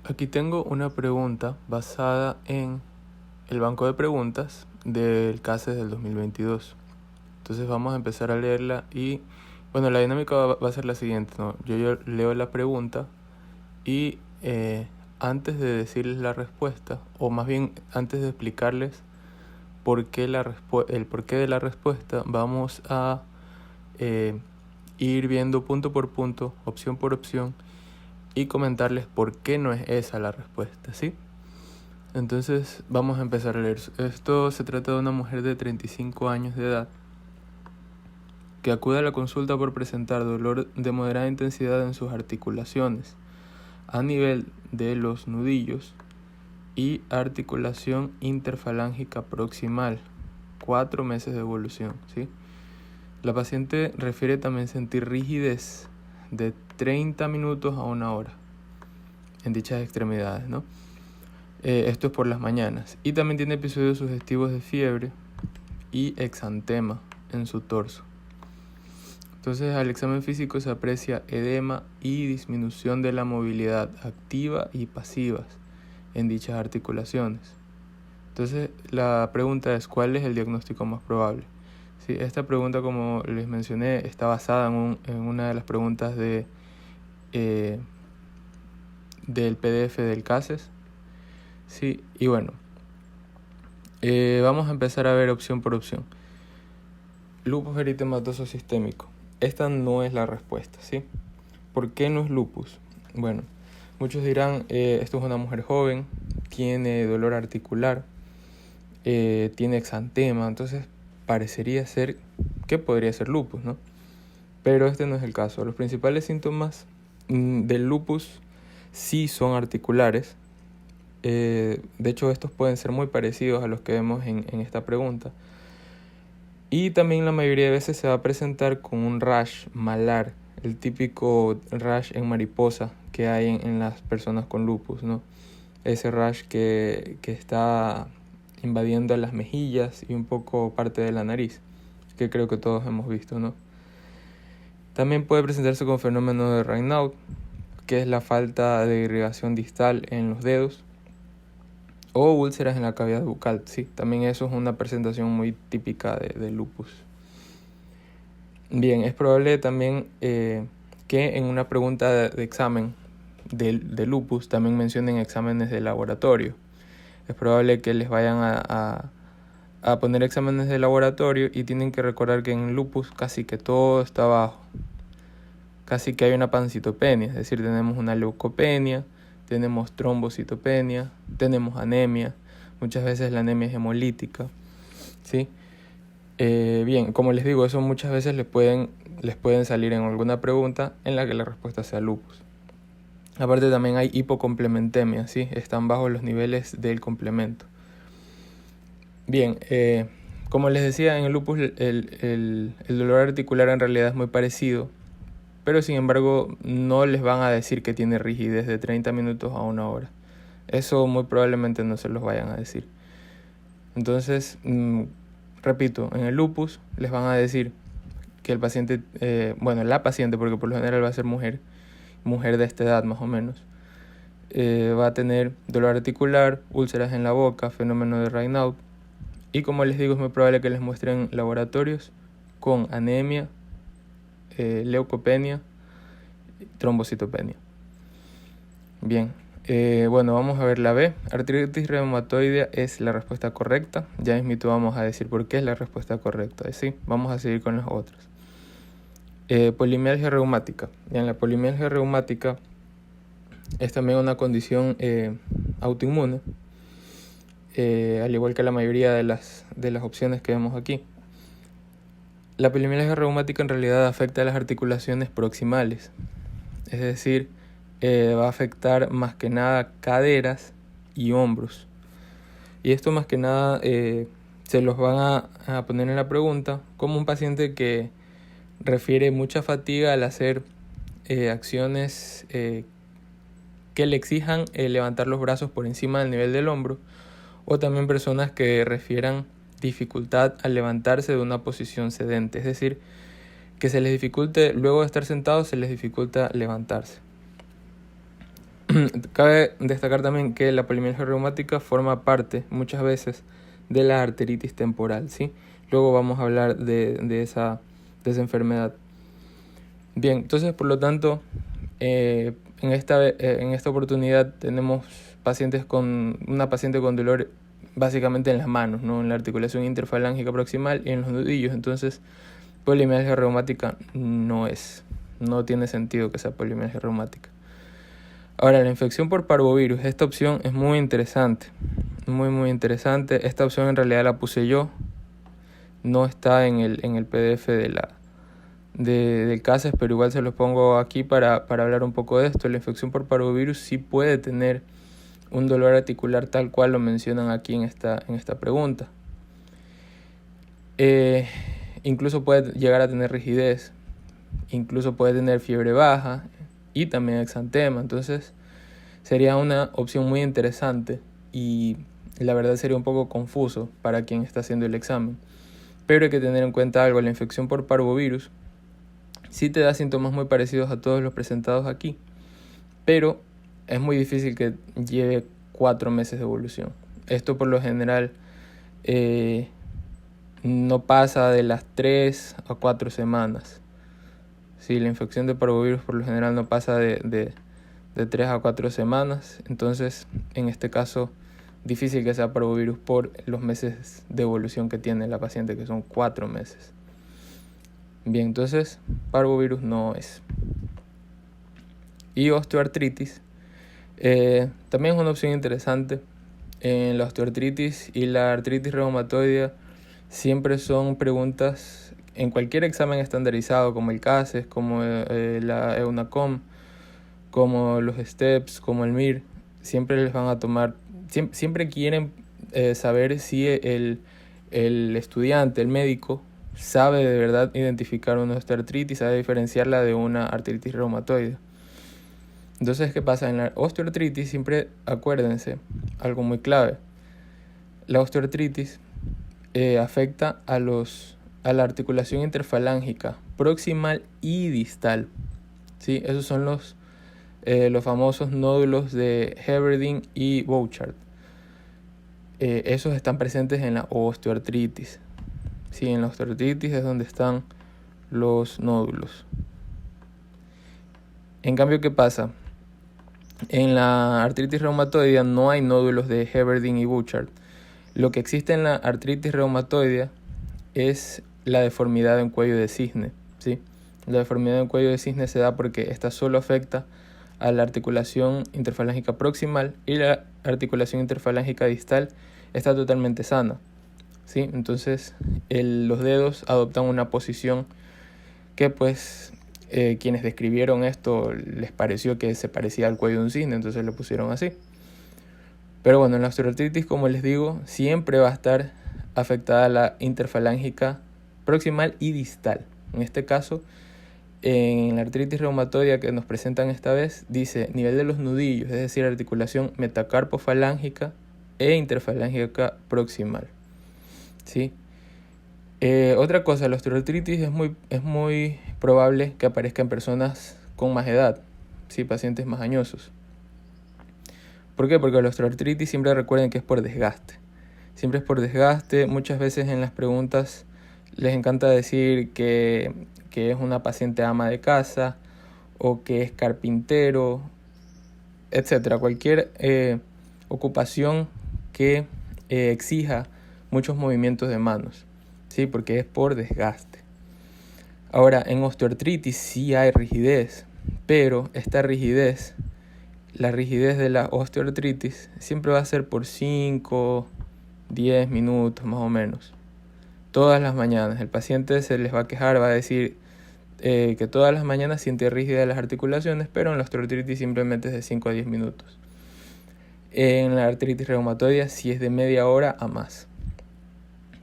Aquí tengo una pregunta basada en el banco de preguntas del CASES del 2022. Entonces vamos a empezar a leerla y, bueno, la dinámica va a ser la siguiente, ¿no? Yo leo la pregunta y antes de decirles la respuesta, o más bien antes de explicarles el porqué de la respuesta, vamos a ir viendo punto por punto, opción por opción, y comentarles por qué no es esa la respuesta, ¿sí? Entonces vamos a empezar a leer. Esto se trata de una mujer de 35 años de edad que acude a la consulta por presentar dolor de moderada intensidad en sus articulaciones, a nivel de los nudillos y articulación interfalángica proximal, 4 meses de evolución, ¿sí? La paciente refiere también sentir rigidez de 30 minutos a 1 hora en dichas extremidades, ¿no? Esto es por las mañanas. Y también tiene episodios sugestivos de fiebre y exantema en su torso. Entonces, al examen físico se aprecia edema y disminución de la movilidad activa y pasivas en dichas articulaciones. Entonces, la pregunta es, ¿cuál es el diagnóstico más probable? Sí, esta pregunta, como les mencioné, está basada en una de las preguntas del PDF del CASES. Sí, y bueno, vamos a empezar a ver opción por opción. Lupus eritematoso sistémico. Esta no es la respuesta, ¿sí? ¿Por qué no es lupus? Bueno, muchos dirán, esto es una mujer joven, tiene dolor articular, tiene exantema, entonces parecería ser que podría ser lupus, ¿no? Pero este no es el caso. Los principales síntomas del lupus sí son articulares. De hecho, estos pueden ser muy parecidos a los que vemos en esta pregunta. Y también la mayoría de veces se va a presentar con un rash malar, el típico rash en mariposa que hay en las personas con lupus, ¿no? Ese rash que está invadiendo las mejillas y un poco parte de la nariz, que creo que todos hemos visto, ¿no? También puede presentarse con fenómeno de Raynaud, que es la falta de irrigación distal en los dedos, o úlceras en la cavidad bucal. Sí, también eso es una presentación muy típica de lupus. Bien, es probable también que en una pregunta de examen de lupus también mencionen exámenes de laboratorio. Es probable que les vayan a poner exámenes de laboratorio y tienen que recordar que en lupus casi que todo está abajo. Casi que hay una pancitopenia, es decir, tenemos una leucopenia, tenemos trombocitopenia, tenemos anemia, muchas veces la anemia es hemolítica, ¿sí? Bien, como les digo, eso muchas veces les pueden salir en alguna pregunta en la que la respuesta sea lupus. Aparte también hay hipocomplementemia, ¿sí? Están bajo los niveles del complemento. Bien, como les decía, en el lupus el dolor articular en realidad es muy parecido, pero sin embargo no les van a decir que tiene rigidez de 30 minutos a 1 hora. Eso muy probablemente no se los vayan a decir. Entonces, repito, en el lupus les van a decir que el paciente, la paciente, porque por lo general va a ser mujer de esta edad más o menos, va a tener dolor articular, úlceras en la boca, fenómeno de Raynaud, y como les digo, es muy probable que les muestren laboratorios con anemia, leucopenia, trombocitopenia. Bien, vamos a ver la B. Artritis reumatoidea es la respuesta correcta. Ya mismito vamos a decir por qué es la respuesta correcta. ¿Sí? Vamos a seguir con las otras. Polimialgia reumática. Bien, la polimialgia reumática es también una condición autoinmune, al igual que la mayoría de las opciones que vemos aquí. La polimialgia reumática en realidad afecta a las articulaciones proximales, es decir, va a afectar más que nada caderas y hombros. Y esto más que nada se los van a poner en la pregunta como un paciente que refiere mucha fatiga al hacer acciones que le exijan levantar los brazos por encima del nivel del hombro, o también personas que refieran dificultad al levantarse de una posición sedente, es decir, que se les dificulte, luego de estar sentados, se les dificulta levantarse. Cabe destacar también que la polimialgia reumática forma parte muchas veces de la arteritis temporal, ¿sí? Luego vamos a hablar de esa enfermedad. Bien, entonces por lo tanto, en esta oportunidad tenemos una paciente con dolor básicamente en las manos, ¿no? En la articulación interfalángica proximal y en los nudillos. Entonces, polimialgia reumática no tiene sentido que sea polimialgia reumática. Ahora, la infección por parvovirus, esta opción es muy interesante, muy interesante. Esta opción en realidad la puse yo, no está en el PDF del CASES, pero igual se los pongo aquí para hablar un poco de esto. La infección por parvovirus sí puede tener un dolor articular tal cual lo mencionan aquí en esta pregunta. Incluso puede llegar a tener rigidez, incluso puede tener fiebre baja y también exantema. Entonces sería una opción muy interesante y la verdad sería un poco confuso para quien está haciendo el examen. Pero hay que tener en cuenta algo: la infección por parvovirus sí te da síntomas muy parecidos a todos los presentados aquí, pero es muy difícil que lleve 4 meses de evolución. Esto por lo general no pasa de las 3 a 4 semanas. Sí, la infección de parvovirus por lo general no pasa de 3 a 4 semanas. Entonces, en este caso, difícil que sea parvovirus por los meses de evolución que tiene la paciente, que son 4 meses. Bien, entonces, parvovirus no es. Y osteoartritis también es una opción interesante. En la osteoartritis y la artritis reumatoidea siempre son preguntas en cualquier examen estandarizado, como el CASES, como la EUNACOM, como los STEPS, como el MIR. Siempre les van a tomar, siempre quieren saber si el estudiante, el médico, sabe de verdad identificar una osteoartritis, sabe diferenciarla de una artritis reumatoide. Entonces, ¿qué pasa? En la osteoartritis siempre acuérdense algo muy clave. La osteoartritis afecta a la articulación interfalángica proximal y distal. ¿Sí? Esos son los famosos nódulos de Heberding y Bouchard. Esos están presentes en la osteoartritis. Sí, en la osteoartritis es donde están los nódulos. En cambio, ¿qué pasa? En la artritis reumatoidea no hay nódulos de Heberding y Bouchard. Lo que existe en la artritis reumatoidea es la deformidad en cuello de cisne, ¿sí? La deformidad en cuello de cisne se da porque esta solo afecta a la articulación interfalángica proximal y la articulación interfalángica distal está totalmente sana, ¿sí? Entonces los dedos adoptan una posición que pues quienes describieron esto les pareció que se parecía al cuello de un cisne, entonces le pusieron así. Pero bueno, en la osteoartritis, como les digo, siempre va a estar afectada la interfalángica proximal y distal. En este caso, en la artritis reumatoidea que nos presentan esta vez, dice nivel de los nudillos, es decir, articulación metacarpofalángica e interfalángica proximal. ¿Sí? Otra cosa, la osteoartritis es muy probable que aparezca en personas con más edad, ¿sí? Pacientes más añosos. ¿Por qué? Porque la osteoartritis siempre recuerden que es por desgaste. Siempre es por desgaste. Muchas veces en las preguntas les encanta decir que es una paciente ama de casa o que es carpintero, etc. Cualquier ocupación que exija muchos movimientos de manos, ¿sí? Porque es por desgaste. Ahora, en osteoartritis sí hay rigidez, pero esta rigidez, la rigidez de la osteoartritis siempre va a ser por 5, 10 minutos más o menos. Todas las mañanas. El paciente se les va a quejar, va a decir que todas las mañanas siente rígidas las articulaciones, pero en la osteoartritis simplemente es de 5 a 10 minutos. En la artritis reumatoidea sí es de media hora a más,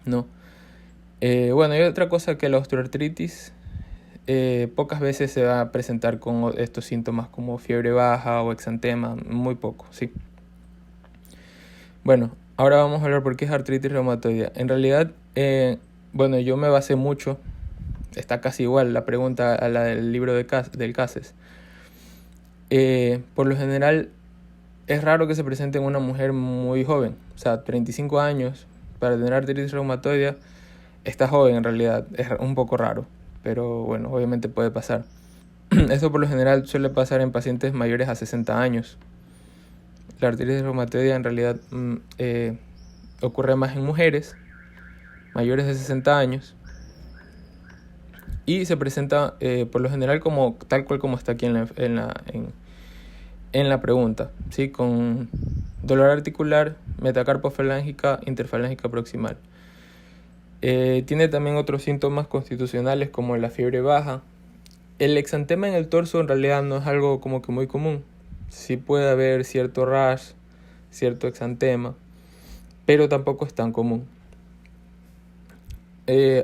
¿no? Bueno, y otra cosa que la osteoartritis pocas veces se va a presentar con estos síntomas como fiebre baja o exantema, muy poco, ¿sí? Bueno, ahora vamos a hablar por qué es artritis reumatoidea. En realidad, bueno, yo me basé mucho, está casi igual la pregunta a la del libro del CASES. Por lo general, es raro que se presente en una mujer muy joven. O sea, 35 años para tener artritis reumatoide está joven en realidad. Es un poco raro, pero bueno, obviamente puede pasar. Eso por lo general suele pasar en pacientes mayores a 60 años. La artritis reumatoide en realidad ocurre más en mujeres mayores de 60 años y se presenta por lo general como tal cual como está aquí en la pregunta, ¿sí? Con dolor articular, metacarpofalángica, interfalángica proximal. Tiene también otros síntomas constitucionales como la fiebre baja. El exantema en el torso en realidad no es algo como que muy común. Sí puede haber cierto rash, cierto exantema, pero tampoco es tan común.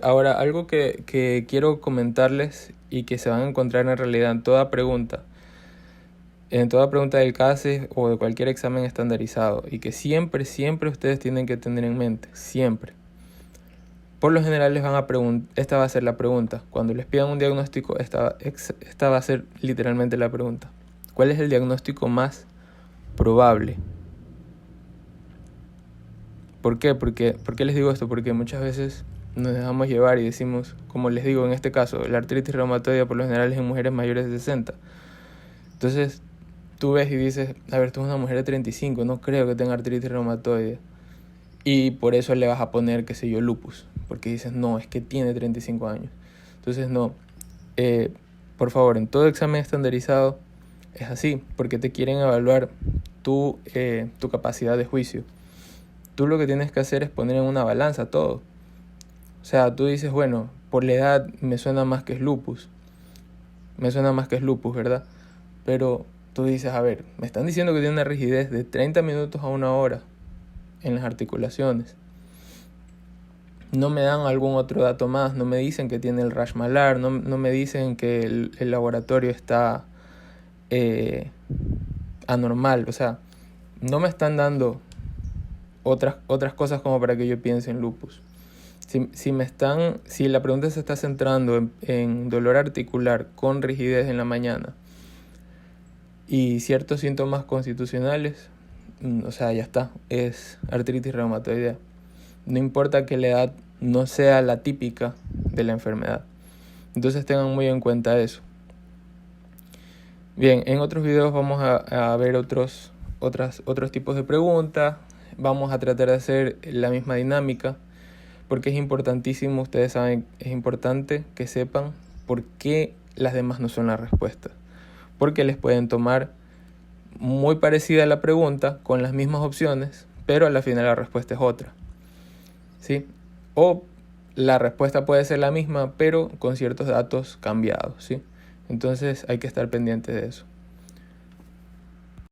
Ahora, algo que quiero comentarles y que se van a encontrar en realidad en toda pregunta del CASES o de cualquier examen estandarizado, y que siempre ustedes tienen que tener en mente, siempre. Por lo general les van a preguntar, esta va a ser la pregunta. Cuando les pidan un diagnóstico, esta va a ser literalmente la pregunta. ¿Cuál es el diagnóstico más probable? ¿Por qué? ¿Por qué les digo esto? Porque muchas veces nos dejamos llevar y decimos, como les digo en este caso, la artritis reumatoide por lo general es en mujeres mayores de 60. Entonces, tú ves y dices, a ver, tú eres una mujer de 35, no creo que tenga artritis reumatoide. Y por eso le vas a poner, qué sé yo, lupus. Porque dices, no, es que tiene 35 años. Entonces, no. Por favor, en todo examen estandarizado es así, porque te quieren evaluar tu capacidad de juicio. Tú lo que tienes que hacer es poner en una balanza todo. O sea, tú dices, bueno, por la edad me suena más que es lupus. ¿Verdad? Pero tú dices, a ver, me están diciendo que tiene una rigidez de 30 minutos a 1 hora en las articulaciones. No me dan algún otro dato más, no me dicen que tiene el rash malar, no me dicen que el laboratorio está anormal. O sea, no me están dando otras cosas como para que yo piense en lupus. Si la pregunta se está centrando en dolor articular con rigidez en la mañana y ciertos síntomas constitucionales, o sea, ya está, es artritis reumatoidea. No importa que la edad no sea la típica de la enfermedad. Entonces tengan muy en cuenta eso. Bien, en otros videos vamos a ver otros tipos de preguntas. Vamos a tratar de hacer la misma dinámica, porque es importantísimo, ustedes saben, es importante que sepan por qué las demás no son la respuesta. Porque les pueden tomar muy parecida a la pregunta, con las mismas opciones, pero al final la respuesta es otra. ¿Sí? O la respuesta puede ser la misma, pero con ciertos datos cambiados, ¿sí? Entonces hay que estar pendiente de eso.